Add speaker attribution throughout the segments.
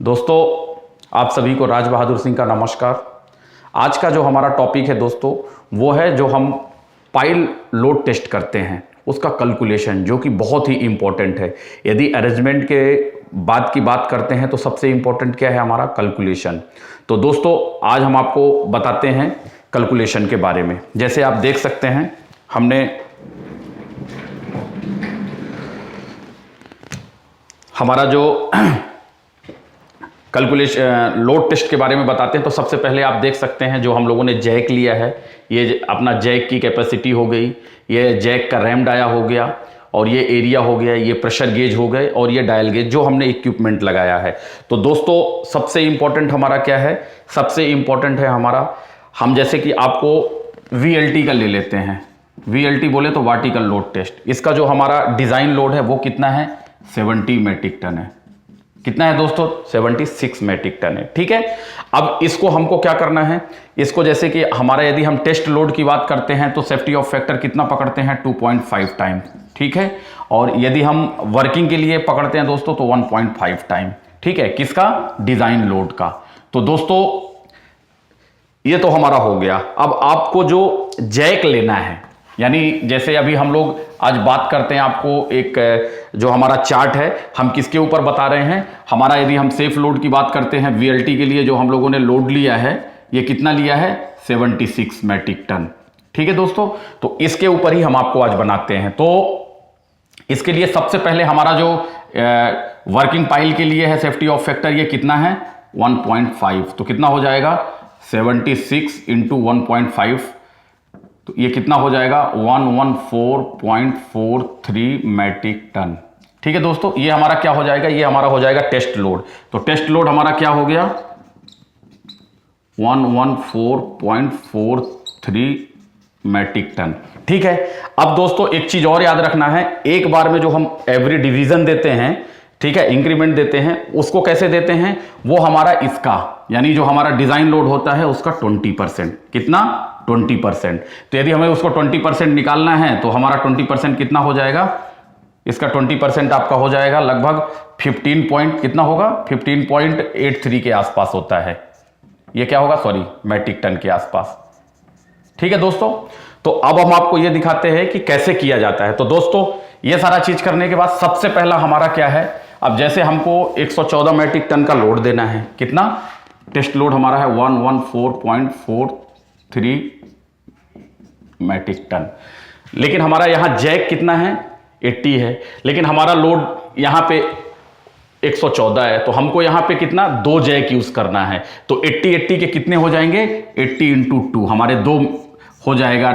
Speaker 1: दोस्तों, आप सभी को राज बहादुर सिंह का नमस्कार। आज का जो हमारा टॉपिक है दोस्तों, वो है जो हम पाइल लोड टेस्ट करते हैं उसका कैलकुलेशन, जो कि बहुत ही इम्पोर्टेंट है। यदि अरेंजमेंट के बाद की बात करते हैं तो सबसे इम्पोर्टेंट क्या है, हमारा कैलकुलेशन। तो दोस्तों, आज हम आपको बताते हैं कैलकुलेशन के बारे में। जैसे आप देख सकते हैं, हमने हमारा जो कैलकुलेशन लोड टेस्ट के बारे में बताते हैं, तो सबसे पहले आप देख सकते हैं जो हम लोगों ने जैक लिया है, ये अपना जैक की कैपेसिटी हो गई, ये जैक का रैम डाया हो गया, और ये एरिया हो गया, ये प्रेशर गेज हो गए, और ये डायल गेज जो हमने इक्विपमेंट लगाया है। तो दोस्तों, सबसे इंपॉर्टेंट हमारा क्या है, सबसे इंपॉर्टेंट है हमारा, हम जैसे कि आपको VLT का ले लेते हैं। VLT बोले तो वर्टिकल लोड टेस्ट। इसका जो हमारा डिज़ाइन लोड है वो कितना है, 70 मेट्रिक टन है। कितना है दोस्तों, 76 मेट्रिक टन है। ठीक है, अब इसको हमको क्या करना है, इसको जैसे कि हमारा यदि हम टेस्ट लोड की बात करते हैं तो सेफ्टी ऑफ फैक्टर कितना पकड़ते हैं, 2.5 टाइम। ठीक है, और यदि हम वर्किंग के लिए पकड़ते हैं दोस्तों तो 1.5 टाइम। ठीक है, किसका, डिजाइन लोड का। तो दोस्तों, ये तो हमारा हो गया। अब आपको जो जैक लेना है, यानी जैसे अभी हम लोग आज बात करते हैं, आपको एक जो हमारा चार्ट है, हम किसके ऊपर बता रहे हैं, हमारा यदि हम सेफ लोड की बात करते हैं, VLT के लिए जो हम लोगों ने लोड लिया है, ये कितना लिया है, 76 मेट्रिक टन। ठीक है दोस्तों, तो इसके ऊपर ही हम आपको आज बनाते हैं। तो इसके लिए सबसे पहले हमारा जो वर्किंग पाइल के लिए है सेफ्टी ऑफ फैक्टर, ये कितना है, 1.5। तो कितना हो जाएगा, 76 इंटू 1.5, तो ये कितना हो जाएगा, 114.43 मेट्रिक टन। ठीक है दोस्तों, ये हमारा क्या हो जाएगा, ये हमारा हो जाएगा टेस्ट लोड। तो टेस्ट लोड हमारा क्या हो गया, 114.43 मेट्रिक टन। ठीक है, अब दोस्तों एक चीज और याद रखना है, एक बार में जो हम एवरी डिवीजन देते हैं, ठीक है, इंक्रीमेंट देते हैं, उसको कैसे देते हैं, वो हमारा इसका, यानी जो हमारा डिजाइन लोड होता है उसका 20%। कितना, 20%। तो यदि हमें उसको 20% निकालना है तो हमारा 20% कितना हो जाएगा, इसका 20% आपका हो जाएगा लगभग 15 पॉइंट, कितना होगा, 15.83 के आसपास होता है। ये क्या होगा, सॉरी, मेट्रिक टन के आसपास। ठीक है दोस्तों, तो अब हम आपको ये दिखाते हैं कि कैसे किया जाता है। तो दोस्तों, ये सारा चीज करने के बाद सबसे पहला हमारा क्या है, अब जैसे हमको 114 मेट्रिक टन का लोड देना है, कितना, टेस्ट लोड हमारा है 114.43 मेट्रिक टन। लेकिन हमारा यहां जैक कितना है, 80 है, लेकिन हमारा लोड यहां पे 114 है, तो हमको यहां पे कितना, 2 जैक यूज करना है। तो 80 के कितने हो जाएंगे, 80 इंटू 2, हमारे 2 हो जाएगा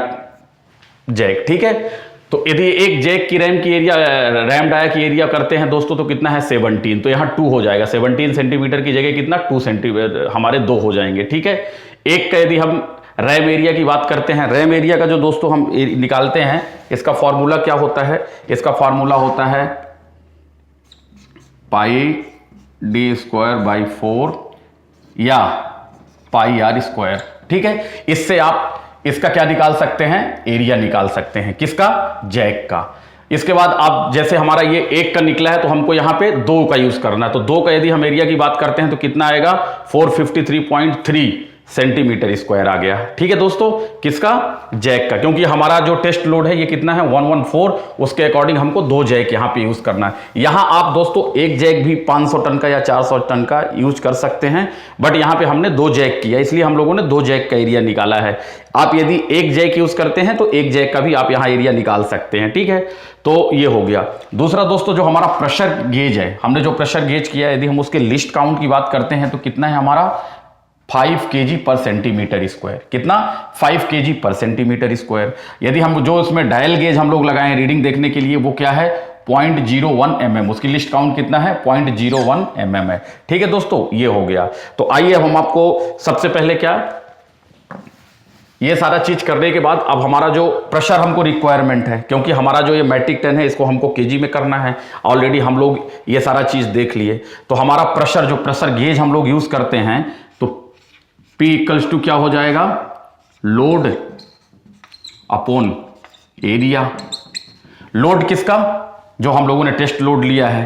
Speaker 1: जैक। ठीक है, तो यदि एक जैक की रैम डाया की एरिया करते हैं दोस्तों, तो कितना है, 17। तो यहाँ 2 हो जाएगा, 17 सेंटीमीटर की जगह कितना, 2 सेंटीमीटर, हमारे 2 हो जाएंगे। ठीक है, एक का यदि हम रैम एरिया की बात करते हैं, रैम एरिया का जो दोस्तों हम निकालते हैं, इसका फॉर्मूला क्या होता है, इसका फॉर्मूला होता है πd²/4 या πr²। ठीक है, इससे आप इसका क्या निकाल सकते हैं, एरिया निकाल सकते हैं, किसका, जैक का। इसके बाद आप जैसे हमारा ये 1 का निकला है, तो हमको यहां पे 2 का यूज करना है। तो 2 का यदि हम एरिया की बात करते हैं तो कितना आएगा, 453.3 सेंटीमीटर स्क्वायर आ गया। ठीक है दोस्तों, किसका, जैक का, क्योंकि हमारा जो टेस्ट लोड है ये कितना है, 114, उसके अकॉर्डिंग हमको 2 जैक यहां पे यूज करना है। यहां आप दोस्तों एक जैक भी 500 टन का या 400 टन का यूज कर सकते हैं, बट यहां पे हमने 2 जैक किया, इसलिए हम लोगों ने 2 जैक का एरिया निकाला है। आप यदि एक जैक यूज करते हैं तो एक जैक का भी आप यहां एरिया निकाल सकते हैं। ठीक है, तो ये हो गया। दूसरा दोस्तों, जो हमारा प्रेशर गेज है, हमने जो प्रेशर गेज किया, यदि हम उसके लिस्ट काउंट की बात करते हैं तो कितना है हमारा, 5 kg पर सेंटीमीटर स्क्वायर। कितना, 5 kg पर सेंटीमीटर स्क्वायर। यदि हम जो उसमें डायल गेज हम लोग लगाए रीडिंग देखने के लिए, वो क्या है, 0.01 mm, उसकी लिस्ट काउंट कितना है, 0.01 mm है। ठीक है दोस्तों, ये हो गया। तो आइए हम आपको सबसे पहले क्या, ये सारा चीज करने के बाद अब हमारा जो प्रेशर हमको रिक्वायरमेंट है, क्योंकि हमारा जो ये मेट्रिक टन है इसको हमको केजी में करना है, ऑलरेडी हम लोग ये सारा चीज देख लिए। तो हमारा प्रेशर, जो प्रेशर गेज हम लोग यूज करते हैं, तो P = क्या हो जाएगा, लोड अपॉन एरिया। लोड किसका, जो हम लोगों ने टेस्ट लोड लिया है,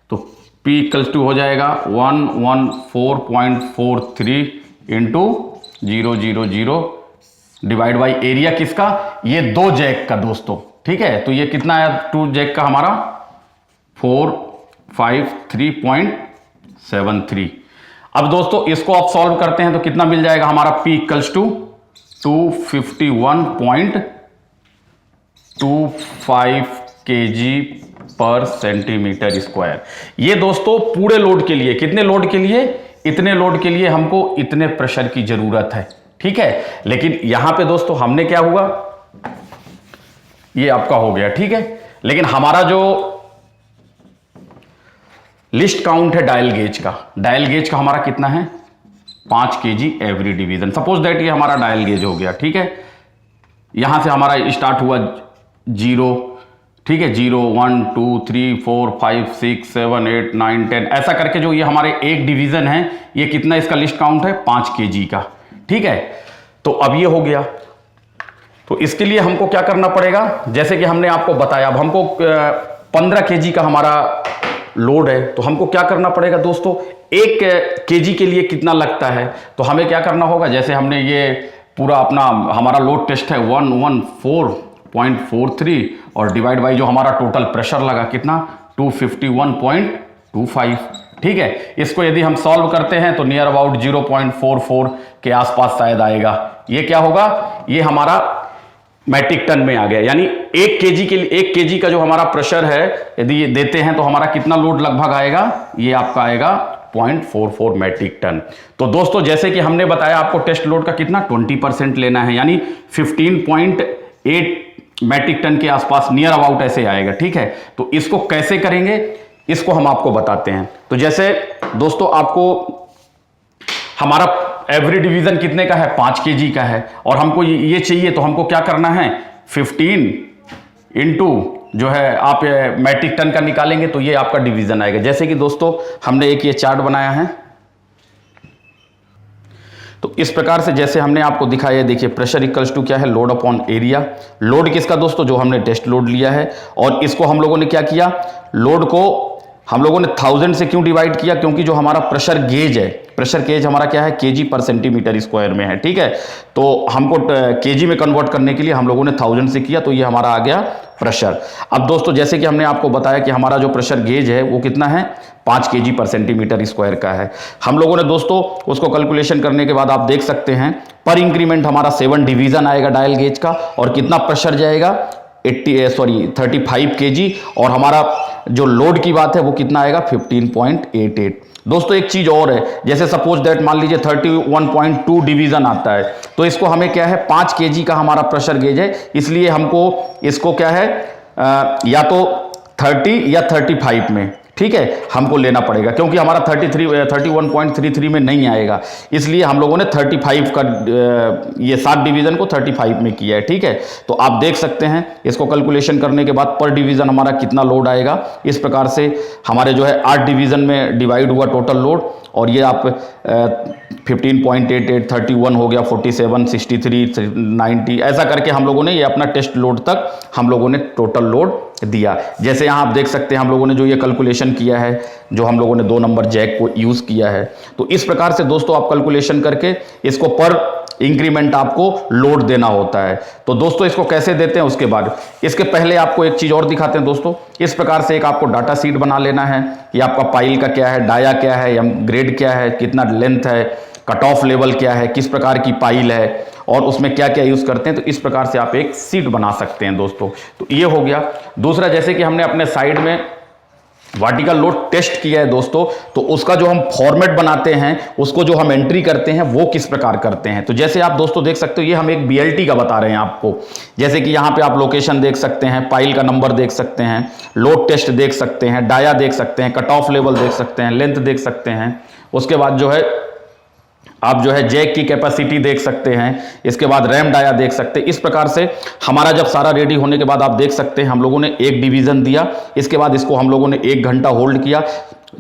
Speaker 1: तो P इक्वल्स टू हो जाएगा 114.43 इंटू 000 डिवाइड बाई एरिया किसका, ये 2 जैक का दोस्तों, ठीक है। तो ये कितना आया 2 जैक का हमारा 453.73। अब दोस्तों इसको आप सॉल्व करते हैं तो कितना मिल जाएगा हमारा P इक्वल्स टू 251.25 kg पर सेंटीमीटर स्क्वायर। ये दोस्तों पूरे लोड के लिए, कितने लोड के लिए, इतने लोड के लिए हमको इतने प्रेशर की जरूरत है, ठीक है। लेकिन यहां पे दोस्तों हमने क्या हुआ, ये आपका हो गया, ठीक है। लेकिन हमारा जो लिस्ट काउंट है डायल गेज का हमारा कितना है 5 kg every division. Suppose that ये हमारा डायल गेज हो गया, ठीक है। यहां से हमारा स्टार्ट हुआ 0, ठीक है, 0 1 2 3 4 5 6 7 8 9 10 ऐसा करके जो ये हमारे एक डिवीजन है, ये कितना इसका लिस्ट काउंट है 5 kg का, ठीक है। तो अब ये हो गया, तो इसके लिए हमको क्या करना पड़ेगा, जैसे कि हमने आपको बताया, अब हमको 15 kg का हमारा लोड है, तो हमको क्या करना पड़ेगा दोस्तों, 1 kg के लिए कितना लगता है, तो हमें क्या करना होगा, जैसे हमने ये पूरा अपना हमारा लोड टेस्ट है 114.43 और डिवाइड बाई जो हमारा टोटल प्रेशर लगा कितना 251.25, ठीक है। इसको यदि हम सॉल्व करते हैं तो नियर अबाउट 0.44 के आसपास शायद आएगा। ये क्या होगा, ये हमारा मैट्रिक टन में आ गया, यानी 1 kg के लिए 1 kg का जो हमारा प्रेशर है यदि ये देते हैं तो हमारा कितना लोड लगभग आएगा, ये आपका आएगा 0.44 मैट्रिक टन। तो दोस्तों जैसे कि हमने बताया आपको टेस्ट लोड का कितना 20% लेना है, यानी 15.8 मैट्रिक टन के आसपास नियर अबाउट ऐसे आएगा, ठीक है। तो इसको कैसे करेंगे, इसको हम आपको बताते हैं। तो जैसे दोस्तों आपको हमारा एवरी डिवीजन कितने का है 5 kg का है, और हमको ये चाहिए, तो हमको क्या करना है 15 इंटू जो है आप मैट्रिक टन का निकालेंगे तो ये आपका डिवीजन आएगा। जैसे कि दोस्तों हमने एक ये चार्ट बनाया है, तो इस प्रकार से जैसे हमने आपको दिखाया, देखिए प्रेशर इक्वल्स टू क्या है लोड अपॉन एरिया। लोड किसका दोस्तों, जो हमने टेस्ट लोड लिया है, और इसको हम लोगों ने क्या किया, लोड को हम लोगों ने 1000 से क्यों डिवाइड किया, क्योंकि जो हमारा प्रेशर गेज है, प्रेशर गेज हमारा क्या है kg पर सेंटीमीटर स्क्वायर में है, ठीक है। तो हमको kg में कन्वर्ट करने के लिए हम लोगों ने 1000 से किया, तो ये हमारा आ गया प्रेशर। अब दोस्तों जैसे कि हमने आपको बताया कि हमारा जो प्रेशर गेज है वो कितना है 5 kg पर सेंटीमीटर स्क्वायर का है। हम लोगों ने दोस्तों उसको कैलकुलेशन करने के बाद आप देख सकते हैं पर इंक्रीमेंट हमारा 7 डिवीजन आएगा डायल गेज का, और कितना प्रेशर जाएगा 35 kg, और हमारा जो लोड की बात है वो कितना आएगा 15.88। दोस्तों एक चीज और है, जैसे सपोज दैट मान लीजिए 31.2 डिवीजन आता है, तो इसको हमें क्या है 5 kg का हमारा प्रेशर गेज है, इसलिए हमको इसको क्या है या तो 30 या 35 में, ठीक है, हमको लेना पड़ेगा, क्योंकि हमारा 31.33 में नहीं आएगा, इसलिए हम लोगों ने 35 का ये 7 डिवीजन को 35 में किया है, ठीक है। तो आप देख सकते हैं इसको कैलकुलेशन करने के बाद पर डिवीजन हमारा कितना लोड आएगा। इस प्रकार से हमारे जो है 8 डिवीजन में डिवाइड हुआ टोटल लोड, और ये आप 15.88 31 हो गया 47 63 90 ऐसा करके हम लोगों ने ये अपना टेस्ट लोड तक हम लोगों ने टोटल लोड दिया। जैसे यहाँ आप देख सकते हैं हम लोगों ने जो ये कैलकुलेशन किया है, जो हम लोगों ने 2 नंबर जैक को यूज़ किया है, तो इस प्रकार से दोस्तों आप कैलकुलेशन करके इसको पर इंक्रीमेंट आपको लोड देना होता है। तो दोस्तों इसको कैसे देते हैं, उसके बाद इसके पहले आपको एक चीज़ और दिखाते हैं दोस्तों। इस प्रकार से एक आपको डाटा शीट बना लेना है कि आपका पाइल का क्या है, डाया क्या है, या ग्रेड क्या है, कितना लेंथ है, कट ऑफ लेवल क्या है, किस प्रकार की पाइल है, और उसमें क्या क्या यूज़ करते हैं। तो इस प्रकार से आप एक शीट बना सकते हैं दोस्तों। तो ये हो गया। दूसरा, जैसे कि हमने अपने साइड में वर्टिकल लोड टेस्ट किया है दोस्तों, तो उसका जो हम फॉर्मेट बनाते हैं, उसको जो हम एंट्री करते हैं, वो किस प्रकार करते हैं। तो जैसे आप दोस्तों देख सकते हो, ये हम एक BLT का बता रहे हैं आपको। जैसे कि यहाँ पे आप लोकेशन देख सकते हैं, पाइल का नंबर देख सकते हैं, लोड टेस्ट देख सकते हैं, डाया देख सकते हैं, कट ऑफ लेवल देख सकते हैं, लेंथ देख सकते हैं, उसके बाद जो है आप जो है जैक की कैपेसिटी देख सकते हैं, इसके बाद रैम डाया देख सकते हैं। इस प्रकार से हमारा जब सारा रेडी होने के बाद आप देख सकते हैं हम लोगों ने एक डिवीजन दिया, इसके बाद इसको हम लोगों ने 1 घंटा होल्ड किया,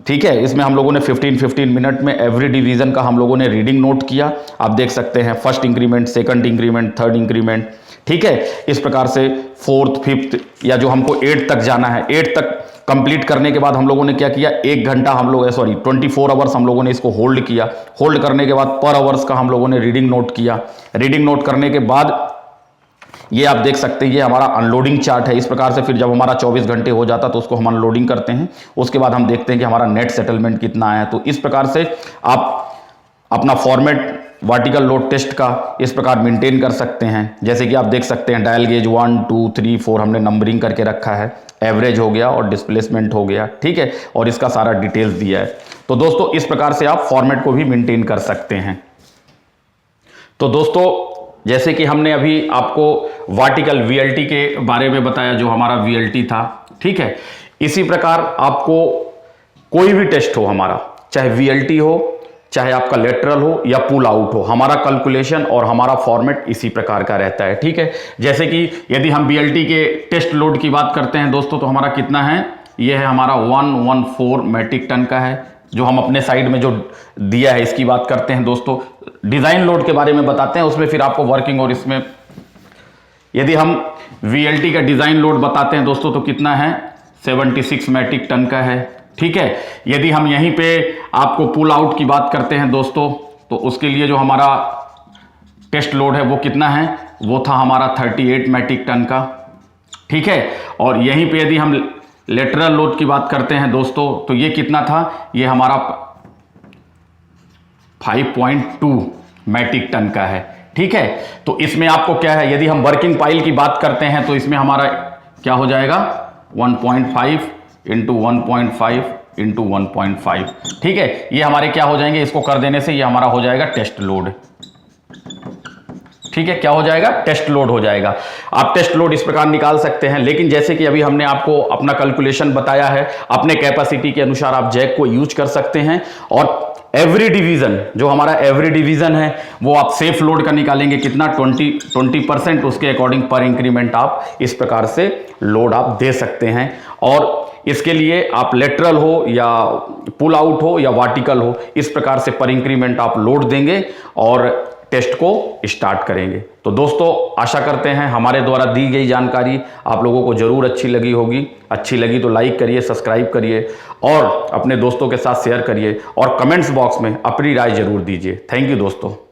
Speaker 1: ठीक है। इसमें हम लोगों ने 15 मिनट में एवरी डिवीजन का हम लोगों ने रीडिंग नोट किया। आप देख सकते हैं first increment, second increment, third increment, ठीक है। इस प्रकार से 4th 5th या जो हमको 8 तक जाना है, 8 तक कंप्लीट करने के बाद हम लोगों ने क्या किया, 1 घंटा हम लोग 24 आवर्स हम लोगों ने इसको होल्ड किया। होल्ड करने के बाद पर आवर्स का हम लोगों ने रीडिंग नोट किया। रीडिंग नोट करने के बाद ये आप देख सकते हैं, ये हमारा अनलोडिंग चार्ट है। इस प्रकार से फिर जब हमारा 24 घंटे हो जाता तो उसको हम अनलोडिंग करते हैं। उसके बाद हम देखते हैं कि हमारा नेट सेटलमेंट कितना आया। तो इस प्रकार से आप अपना फॉर्मेट वर्टिकल लोड टेस्ट का इस प्रकार मेंटेन कर सकते हैं। जैसे कि आप देख सकते हैं डायल गेज 1 2 3 4 हमने नंबरिंग करके रखा है, एवरेज हो गया और डिस्प्लेसमेंट हो गया, ठीक है, और इसका सारा डिटेल्स दिया है। तो दोस्तों इस प्रकार से आप फॉर्मेट को भी मेंटेन कर सकते हैं। तो दोस्तों जैसे कि हमने अभी आपको वर्टिकल वीएलटी के बारे में बताया, जो हमारा वीएलटी था, ठीक है, इसी प्रकार आपको कोई भी टेस्ट हो हमारा, चाहे वीएलटी हो, चाहे आपका लेटरल हो या पुल आउट हो, हमारा कैलकुलेशन और हमारा फॉर्मेट इसी प्रकार का रहता है, ठीक है। जैसे कि यदि हम बीएलटी के टेस्ट लोड की बात करते हैं दोस्तों, तो हमारा कितना है, यह है हमारा 114 मेट्रिक टन का है, जो हम अपने साइड में जो दिया है इसकी बात करते हैं दोस्तों। डिजाइन लोड के बारे में बताते हैं, उसमें फिर आपको वर्किंग और इसमें यदि हम वीएलटी का डिजाइन लोड बताते हैं दोस्तों, तो कितना है, 76 मेट्रिक टन का है, ठीक है। यदि हम यहीं पे आपको पुल आउट की बात करते हैं दोस्तों, तो उसके लिए जो हमारा टेस्ट लोड है वो कितना है, वो था हमारा 38 मेट्रिक टन का, ठीक है। और यहीं पे यदि हम लेटरल लोड की बात करते हैं दोस्तों, तो ये कितना था, ये हमारा 5.2 मेट्रिक टन का है, ठीक है। तो इसमें आपको क्या है, यदि हम वर्किंग पाइल की बात करते हैं तो इसमें हमारा क्या हो जाएगा, 1.5 इंटू 1.5 इंटू 1.5, ठीक है। ये हमारे क्या हो जाएंगे, इसको कर देने से ये हमारा हो जाएगा टेस्ट लोड, ठीक है। क्या हो जाएगा, टेस्ट लोड हो जाएगा। आप टेस्ट लोड इस प्रकार निकाल सकते हैं। लेकिन जैसे कि अभी हमने आपको अपना कैलकुलेशन बताया है, अपने कैपेसिटी के अनुसार आप जैक को यूज कर सकते हैं। और एवरी डिवीजन, जो हमारा एवरी डिवीजन है, वो आप सेफ लोड का निकालेंगे कितना, 20%, उसके अकॉर्डिंग पर इंक्रीमेंट आप इस प्रकार से लोड आप दे सकते हैं। और इसके लिए आप लेटरल हो या पुल आउट हो या वर्टिकल हो, इस प्रकार से पर इंक्रीमेंट आप लोड देंगे और टेस्ट को स्टार्ट करेंगे। तो दोस्तों आशा करते हैं हमारे द्वारा दी गई जानकारी आप लोगों को जरूर अच्छी लगी होगी। अच्छी लगी तो लाइक करिए, सब्सक्राइब करिए और अपने दोस्तों के साथ शेयर करिए और कमेंट्स बॉक्स में अपनी राय जरूर दीजिए। थैंक यू दोस्तों।